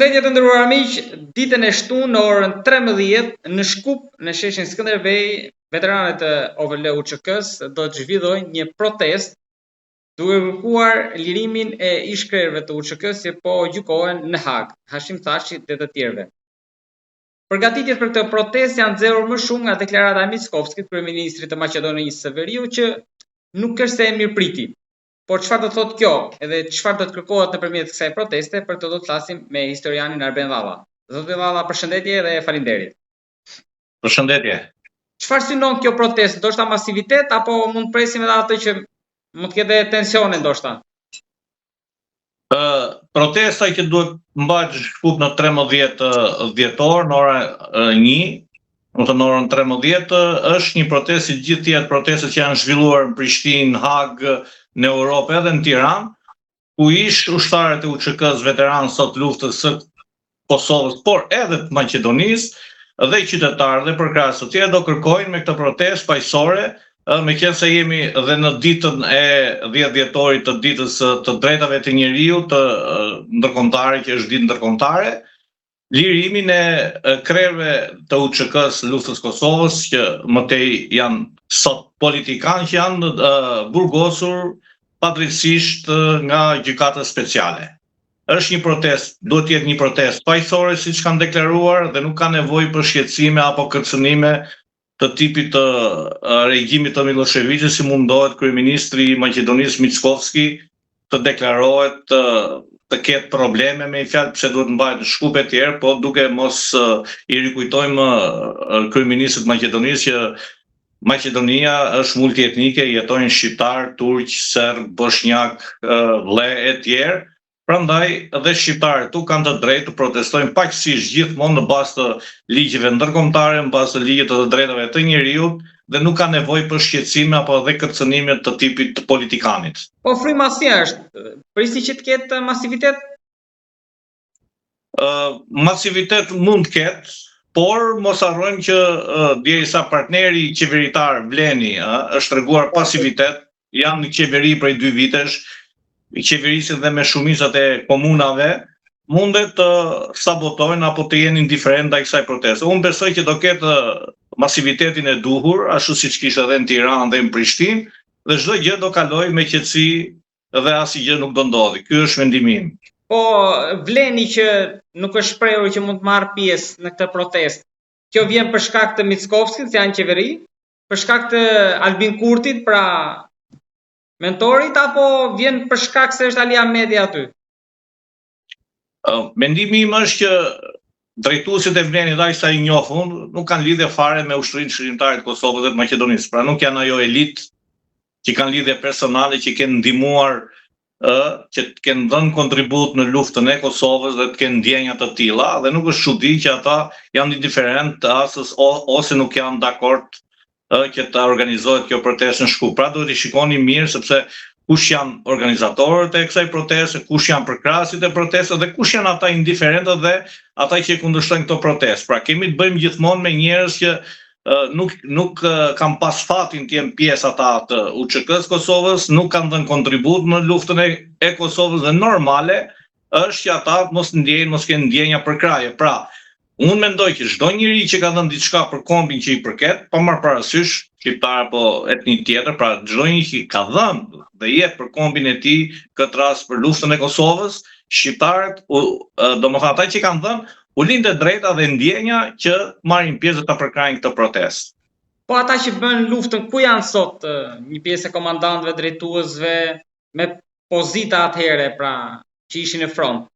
Përshëndetje të nderuar miq, ditën e shtunë në orën 13 në Shkup, në sheshin Skënderbej, veteranët e OVL UÇK-s do të zhvillojnë një protestë duke kërkuar lirimin e ish-krerëve të UÇK-s që po gjykohen në Hag, Hashim Thaçi dhe të tjerëve. Përgatitjet për këtë protestë janë nxjerrur më shumë nga deklarata e Mickovskit, kryeministrit të Maqedonisë së Veriut, që nuk është se e mirëpriti. Por çfarë do të thotë kjo, edhe çfarë do të kërkohet nëpërmjet kësaj proteste, për këtë do të flasim me historianin Arben Valla. Zoti Valla, përshëndetje dhe faleminderit. Përshëndetje. Çfarë synon kjo protestë? Ndoshta masivitet apo mund presim edhe atë që mund të ketë tensione ndoshta? Protesta që duhet mbahet në Shkup në 13 dhjetor në orën 1, në orën 13, është një protestë si gjithë tjetër protestet që janë zhvilluar në Prishtinë, Hag, në Europë edhe në Tiranë, ku ish ushtarët e UÇK-s veteranë sot luftës së Kosovës, por edhe të Maqedonisë dhe qytetarë dhe përkrahas të tjerë do kërkojnë me këtë protestë paqësore, meqense jemi dhe në ditën e 10 dhjetorit të ditës të drejtave të njeriut të ndërkombëtare, që është ditë ndërkombëtare, lirimin e krerëve të UÇK-s luftës Kosovës, që mëtej janë sot politikanë që janë burgosur padrejtësisht nga gjykata speciale. Është një protestë, duhet të jetë një protestë paqësore siç kanë deklaruar dhe nuk ka nevojë për shqetësime apo kërcënime të tipit të regjimit të Miloševićit, si mundohet kryeministri i Maqedonisë Mickovski të deklarohet të ketë probleme me fjalë pse duhet mbahet në Shkup e tjerë, po duke mos i rikujtojmë kryeministrit të Maqedonisë që Maqedonia është multietnike, jetojnë shqiptar, turq, serb, bosnjak, vlle e tjerë. Prandaj edhe shqiptarët tu kanë të drejtë të protestojnë paqësisht gjithmonë në bazë të ligjeve ndërkombëtare, në bazë të ligjit të drejtave të njeriut, dhe nuk ka nevojë për shqetësime apo edhe kërcënime të tipit të politikanit. Po fryma si është? Prisi që të ketë masivitet? Masivitet mund të ketë, por mos harrojmë që derisa partneri qeveritar Vleni është treguar pasivitet, janë në qeveri prej 2 vitesh, i qeverisin dhe me shumicat e komunave, mundet të sabotojnë apo të jenë indiferent ndaj kësaj proteste. Unë besoj që do ketë masivitetin e duhur, ashtu siç kishte edhe në Tiranë dhe në Prishtinë, dhe çdo gjë do kalojë me qetësi dhe asnjë gjë nuk do ndodhi. Ky është mendimi im. Po Vleni që nuk është shprehur që mund të marrë pjesë në këtë protestë, kjo vjen për shkak të Mickovskit, që janë qeveri, për shkak të Albin Kurtit, pra mentorit, apo vjen për shkak se është Ali Ahmedi aty? Mendimi im është që drejtuesit e Vlenit, aq sa i njohun, nuk kanë lidhje fare me ushtrinë shërimtare të Kosovës dhe të Maqedonisë. Pra nuk janë ajo elitë që kanë lidhje personale, që kanë ndihmuar, që të kenë dhënë kontribut në luftën e Kosovës dhe të kenë ndjenja të tilla, dhe nuk është çudi që ata janë indiferent ose nuk janë dakord që të organizohet kjo protestë në Shkup. Pra duhet i shikoni mirë, sepse kush janë organizatorët e kësaj proteste, kush janë përkrahasit e protestës dhe kush janë ata indiferentë dhe ata që kundërshtojnë këto protestë. Pra kemi të bëjmë gjithmonë me njerëz që nuk kanë pas fatin të jenë pjesë ata të UÇK-s Kosovës, nuk kanë dhënë kontribut në luftën e Kosovës dhe normale është që ata mos kenë ndjenja përkraje. Pra, unë mendoj që çdo njeri që ka dhënë diçka për kombin që i përket, pa marrë parasysh shqiptar apo etni tjetër, pra çdo njeri që ka dhënë dhe jep për kombin e tij, këtë rast për luftën e Kosovës, shqiptarët, domethënë ata që kanë dhënë, u lindë drejta dhe ndjenja që marrin pjesë të përkrajnë këtë protestë. Po ata që bën luftën, ku janë sot? Një pjesë e komandantëve, drejtuesve me pozita atëherë, pra, që ishin në front.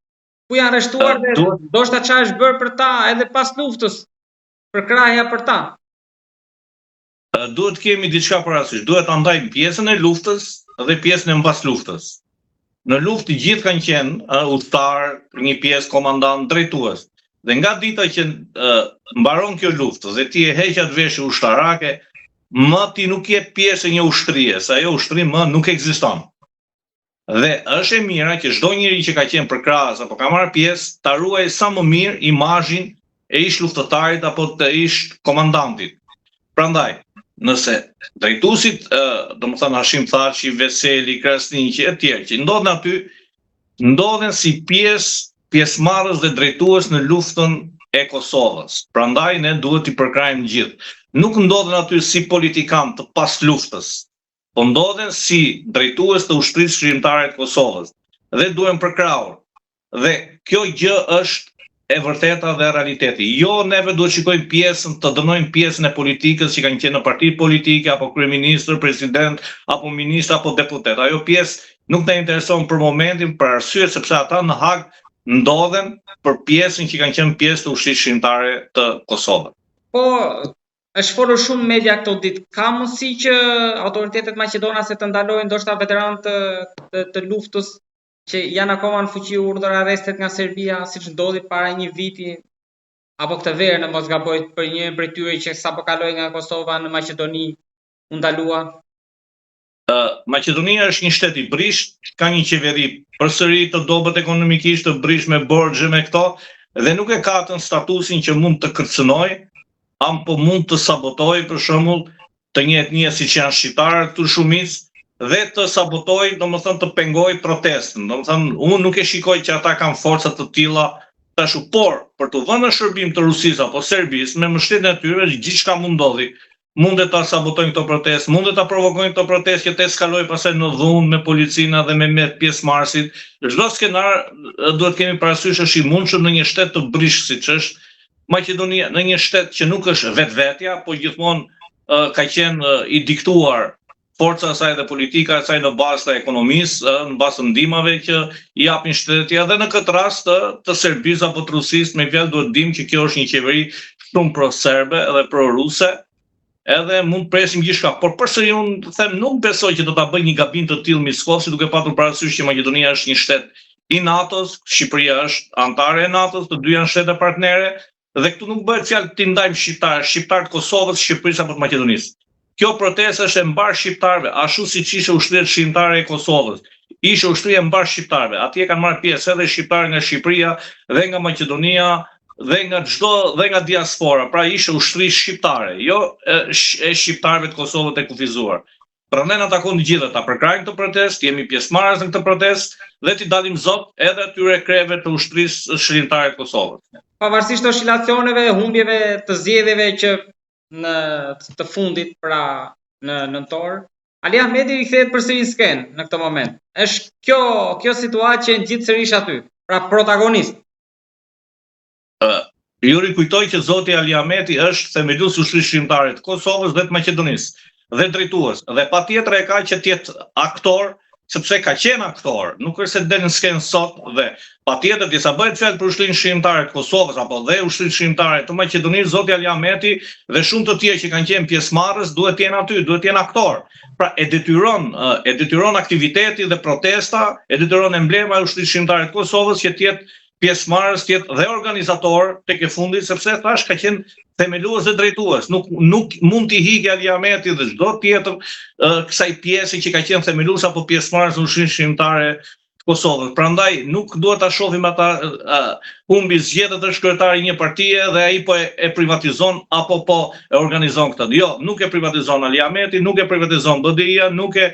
Ku janë arrestuar dhe ndoshta çfarë është bërë për ta edhe pas luftës? Përkrahja për ta. Duhet kemi diçka parasysh. Duhet ta ndajmë pjesën e luftës dhe pjesën e mbas luftës. Në luftë të gjithë kanë qenë udhëtar, një pjesë komandant, drejtues. Dhe nga dita që mbaron kjo luftë dhe ti e heq atë veshje ushtarake, më ti nuk je pjesë e një ushtrie, se ajo ushtri më nuk ekziston. Dhe është e mira që çdo njeri që ka qenë përkrahas apo ka marrë pjesë, ta ruajë sa më mirë imazhin e ish luftëtarit apo të ish komandantit. Prandaj, nëse drejtuesit, domethënë Hashim Thaçi, Veseli, Krasniqi e tjerë që ndodhen aty, ndodhen si pjesë pjesëmarrës dhe drejtues në luftën e Kosovës. Prandaj ne duhet t'i përkrajmë gjithë. Nuk ndodhen aty si politikan të pas luftës, po ndodhen si drejtues të ushtrisë shqiptare të Kosovës dhe duhen përkrahur. Dhe kjo gjë është e vërteta dhe realiteti. Jo neve duhet shikojmë pjesën, të dënojmë pjesën e politikës që kanë qenë në parti politike, apo kryeministër, president, apo ministër, apo deputet. Ajo pjesë nuk na intereson për momentin, për arsye sepse ata në Hag ndodhen për pjesën që kanë qenë pjesë të ushtrisë shqiptare të Kosovës. Po, është folur shumë media këto ditë. Ka mundësi që autoritetet maqedonase të ndalojnë ndoshta veteranët të luftës që janë akoma në fuqi urdhër arrestet nga Serbia, siç ndodhi para një viti apo këtë verë në mos gaboj për një prej tyre që sapo kaloi nga Kosova në Maqedoni u ndalua. Maqedonia është një shtet i brisht, ka një qeveri përsëri të dobët ekonomikisht, të brisht me borxhe me këto, dhe nuk e ka atë statusin që mund të kërcënojë, apo mund të sabotojë për shembull të një etnie siç janë shqiptarët këtu shumicë, dhe të sabotoj, domethënë të pengoj protestën. Domethënë, unë nuk e shikoj që ata kanë forca të tilla tashu, por për të vënë në shërbim të Rusisë apo Serbisë me mbështetjen e tyre, gjithçka mund ndodhi. Mundet ta sabotojnë këto protestë, mundet ta provokojnë këto protestë që të eskalojë pastaj në dhunë me policinë dhe me pjesëmarrësit. Çdo skenar duhet kemi parasysh është i mundshëm në një shtet të brisht siç është Maqedonia, në një shtet që nuk është vetvetja, po gjithmonë ka qenë i diktuar forca e saj dhe politika e saj në bazë të ekonomisë, në bazë të ndihmave që i japin shtetet, dhe në këtë rast të Serbisë apo të Rusisë, me fjalë duhet dim që kjo është një qeveri shumë pro-serbe dhe pro-ruse, edhe mund presim gjithçka, por përsëri unë them nuk besoj që do ta bëj një gabim të tillë Miskovci, duke patur parasysh që Maqedonia është një shtet i NATO-s, Shqipëria është antare e NATO-s, të dy janë shtete partnere, dhe këtu nuk bëhet fjalë ti ndajmë shqiptarët Kosovës, Shqipërisë apo të Maqedonisë. Kjo protestë është e mbar shqiptarëve, ashtu siç ishte ushtria shqiptare e Kosovës. Ishte ushtria e mbar shqiptarëve. Atje kanë marrë pjesë edhe shqiptarë nga Shqipëria dhe nga Maqedonia dhe nga diaspora. Pra ishte ushtri shqiptare, jo e shqiptarëve të Kosovës të kufizuar. Prandaj na takon të gjithë ta përkrajmë këtë protestë, jemi pjesëmarrës në këtë protestë dhe t'i dalim zot edhe atyre kreve të ushtrisë shqiptare të Kosovës. Pavarësisht oscilacioneve, humbjeve të zgjedhjeve që në të fundit, pra në nëntor, Ali Ahmeti rikthehet përsëri në skenë në këtë moment. Është kjo situatë që ngjit sërish aty, pra protagonist. Ju rikujtoj që zoti Ali Ahmeti është themelues i ushtrisë shqiptare të Kosovës dhe të Maqedonisë dhe drejtues, dhe patjetër e ka që të jetë aktor, sepse ka qenë aktor, nuk është se del në skenë sot, dhe patjetër disa bëhet fjalë për ushtrinë shqiptare të Kosovës apo dhe ushtrinë shqiptare të Maqedonisë, zoti Ali Ahmeti dhe shumë të tjerë që kanë qenë pjesëmarrës duhet të jenë aty, duhet të jenë aktor. Pra e detyron aktiviteti dhe protesta, e detyron emblema e ushtrisë shqiptare të Kosovës që të jetë pjesëmarrës, të jetë dhe organizator tek e fundit, sepse thash ka qenë themelues dhe drejtues. Nuk mund t'i hiqë Ali Ahmeti dhe çdo tjetër kësaj pjese që ka qenë themelues apo pjesëmarrës në ushtrisë shqiptare të Kosovës. Prandaj nuk duhet ta shohim ata humbi zgjedhjet është kryetari i një partie dhe ai po e privatizon apo po e organizon këtë. Jo, nuk e privatizon Ali Ahmeti, nuk e privatizon BDI-ja, nuk e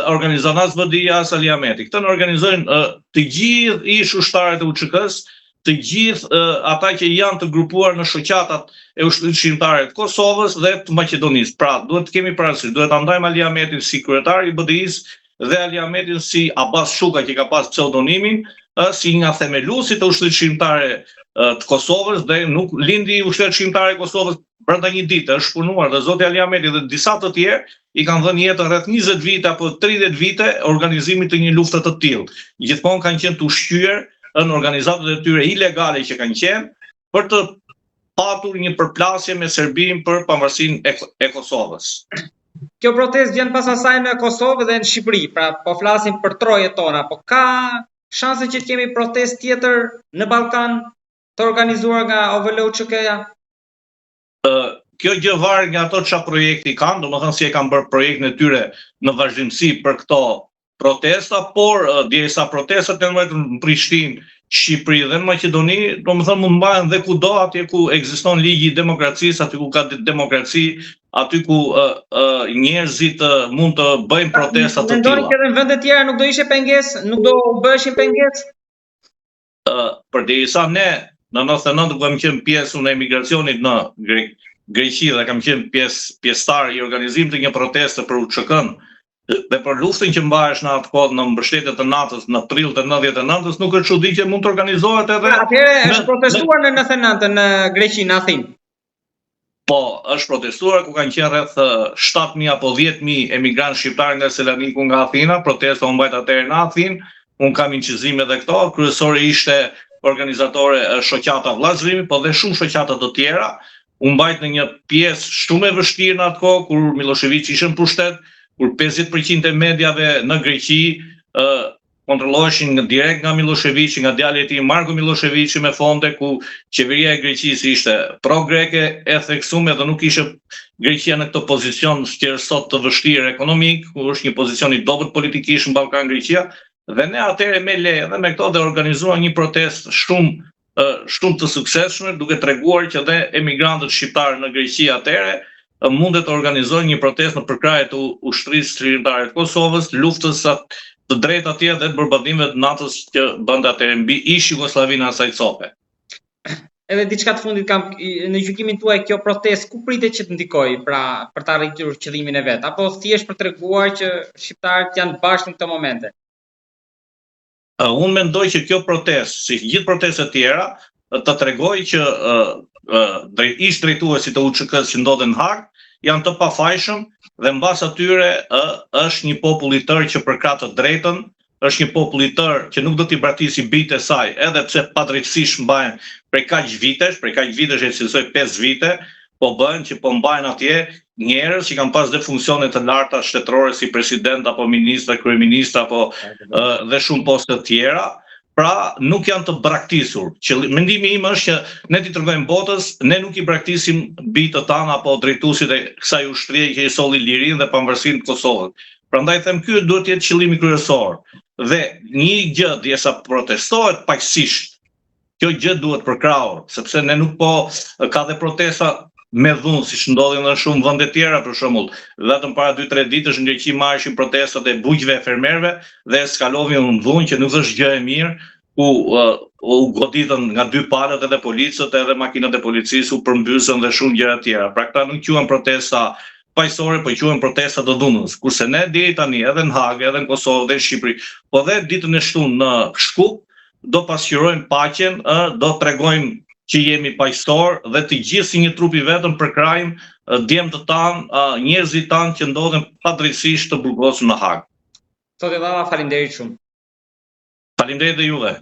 organizon as BDI-ja as Ali Ahmeti. Këtë në organizojnë të gjithë ish ushtarët e UÇK-s, të gjithë ata që janë të grupuar në shoqatat e ushtrisë shqiptare të Kosovës dhe të Maqedonisë. Pra, duhet të kemi parasysh, duhet ta ndajmë Ali Ahmetin si kryetar i BDI-s dhe Ali Ahmetin si Abbas Shuka që ka pas pseudonimin si nga themeluesit të ushtrisë shqiptare të Kosovës, dhe nuk lindi ushtria shqiptare e Kosovës brenda një dite, është punuar dhe zoti Ali Ahmeti dhe disa të tjerë i kanë dhënë jetën rreth 20 vite apo 30 vite organizimit të një lufte të tillë. Gjithmonë kanë qenë të ushqyer në organizatat e tyre ilegale që kanë qenë për të patur një përplasje me Serbinë për pavarësinë e Kosovës. Kjo protestë vjen pas asaj në Kosovë dhe në Shqipëri, pra po flasim për trojet tona, po ka shanse që të kemi protestë tjetër në Ballkan të organizuar nga OVL-UÇK-ja? Kjo gjë varet nga ato çfarë projekti kanë, domethënë si e kanë bërë projektin e tyre në vazhdimsi për këto protesta, por derisa protestat janë në Prishtinë, Shqipëri dhe në Maqedoni, domethënë mund mbahen dhe kudo, atje ku ekziston ligji i demokracisë, aty ku ka demokraci, aty ku njerëzit mund të bëjnë protesta të tilla. Mendoni që në vende të tjera nuk do ishte pengesë, nuk do bëshin pengesë? përderisa ne në 99 kam qenë pjesë në emigracionit në Greqi dhe kam qenë pjesëtar i organizimit të një proteste për UÇK-n dhe për luftën që mbahesh në atë kohë në mbështetje të NATO-s në prill të 99-s, nuk është çudi që mund të organizohet edhe. Atëherë është protestuar në 99 në Greqi, në Athinë. Po, është protestuar ku kanë qenë rreth 7.000 apo 10.000 emigrantë shqiptarë nga Selaniku, nga Athina. Protesta u mbajt atëherë në Athinë. Unë kam incizime edhe këto. Kryesori ishte organizatore shoqata Vllazërimi, po dhe shumë shoqata të tjera. U mbajt në një pjesë shumë e vështirë në atë kohë kur Milošević ishte në pushtet, kur 50% e mediave në Greqi kontrolloheshin direkt nga Milošević, nga djali i tij Marko Milošević me fonde, ku qeveria e Greqisë ishte pro-greke, e theksuar dhe nuk ishte Greqia në këtë pozicion që është sot të vështirë ekonomik, ku është një pozicion i dobët politikisht në Ballkan Greqia, dhe ne atëherë me leje dhe me këto dhe organizuan një protestë shumë të suksesshme, duke treguar që dhe emigrantët shqiptarë në Greqi atëherë mundet të organizojnë një protestë në përkrahje të ushtrisë shqiptare të Kosovës, luftës të drejta atje dhe të bërbadimeve të NATO-s që bënte atëherë mbi ish Jugosllavinë asaj cope. Edhe diçka të fundit në gjykimin tuaj kjo protestë ku pritet që të ndikojë pra për të arritur qëllimin e vet, apo thjesht për treguar që shqiptarët janë bashkë në këtë momente? Unë mendoj që kjo protestë, si gjithë protestet tjera, të tregojë që ish drejtuesit e UÇK-s që ndodhen në Hag janë të pafajshëm dhe mbas atyre është një popull i tërë që përka të drejtën, është një popull i tërë që nuk do t'i bratisi bijtë e saj, edhe pse padrejtësisht mbahen prej kaq vitesh e cilësoj 5 vite, po bëhen që po mbajnë atje njerëz që kanë pas dhe funksione të larta shtetërore si president apo ministër, kryeministër apo dhe shumë poste të tjera. Pra nuk janë të braktisur. Mendimi im është që ne t'i tregojmë botës, ne nuk i braktisim bijtë tanë apo drejtuesit e kësaj ushtrie që i solli lirinë dhe pavarësinë të Kosovës. Prandaj them ky duhet të jetë qëllimi kryesor. Dhe një gjë derisa protestohet paqësisht, kjo gjë duhet përkrahur, sepse ne nuk ka dhe protesta me dhunë, siç ndodhin në shumë vende tjera, për shembull, vetëm para 2-3 ditësh në Greqi marrishin protestat e bujqve e fermerëve dhe eskalovin në dhunë, që nuk është gjë e mirë, ku u goditën nga 2 palët edhe policët edhe makinat e policisë u përmbysën dhe shumë gjëra tjera. Pra këta nuk quhen protesta paqësore, po quhen protesta të dhunës. Kurse ne deri tani edhe në Hagë, edhe në Kosovë, edhe në Shqipëri, po dhe ditën e shtunë në Shkup, do pasqyrojmë paqen, do tregojmë që jemi paqësor dhe të gjithë si një trup i vetëm përkrajmë djemtë tanë, njerëzit tanë që ndodhen padrejtësisht të burgosur në Hagë. Zoti Valla, faleminderit shumë. Faleminderit dhe juve.